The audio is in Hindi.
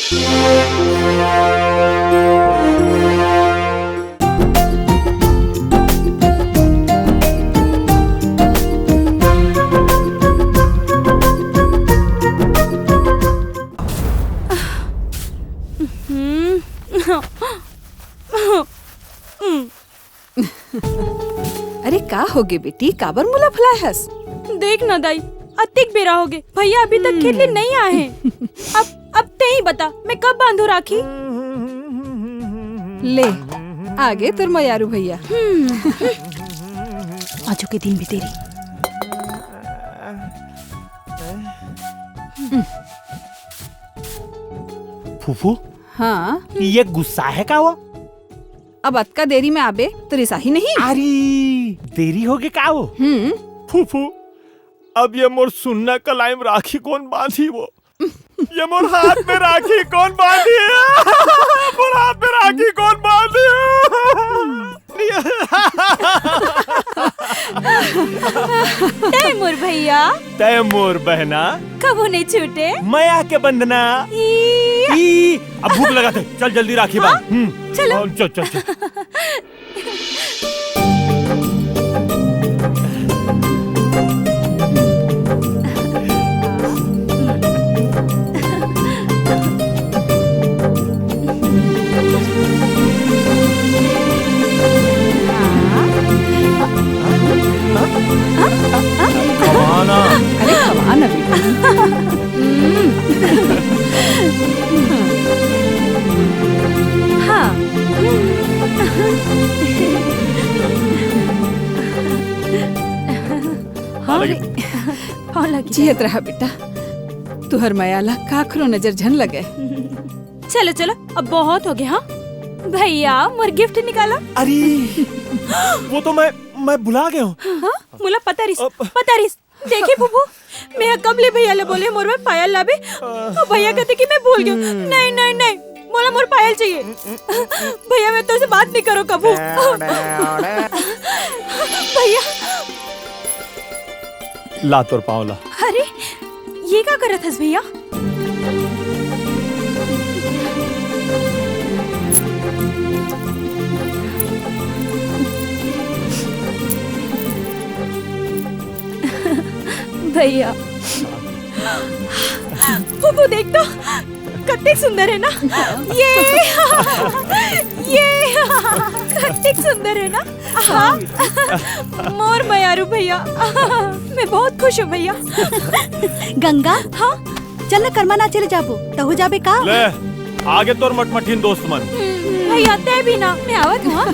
अरे का होगे बेटी, काबर मुला फुलाए हस? देख ना दाई, अतिक बेरा हो गए, भैया अभी तक खेलने नहीं आए हैं। अब ते ही बता, मैं कब बांधू राखी? ले आगे तुर मयारू भैया। आजो के दिन भी तेरी। फूफू, हाँ ये गुस्सा है का वो? अब अतका देरी में आबे तो रिसा ही नहीं। अरे देरी होगी का वो? फूफू, अब ये मोर सुन्ना कलाइम राखी कौन बांधी वो? ये मोर हाथ में राखी कौन बांधी? मोर हाथ में राखी कौन बांधी? तैमूर भैया, तैमूर बहना, कबू नहीं छूटे। मैं आके बंधना। अब भूख लगा थे, चल जल्दी राखी बांध। चलो। चल चल चल। अरे खवाना बेटी। हाँ। जियत रहा बेटा, तुहर मयाला काखरो नजर झन लगे। चलो चलो, अब बहुत हो गया। हाँ भैया, मोर गिफ्ट निकाला। अरे वो तो मैं भुला गया हूँ। हाँ? मुला पतारिस देखी फूफू, मैं कब ले भैया ले बोले मोर में पायल लाबे, तो भैया कहते कि मैं भूल गया। नहीं नहीं नहीं, मोला मोर पायल चाहिए। भैया मैं तो से बात नहीं करो कबू। भैया ला तोर पाँव ला। अरे ये क्या करत हस भैया? भैया फूफू देख तो, कितने सुंदर है ना ये कितने सुंदर है ना। हाँ मोर मयारू भैया, मैं बहुत खुश हूँ भैया। गंगा, हाँ चल ना कर्मा ना चले जाबो तो हो जाबे का? ले आगे तोर मटमठीन दोस्त मन। भैया ते भी ना, मैं आवत हूँ।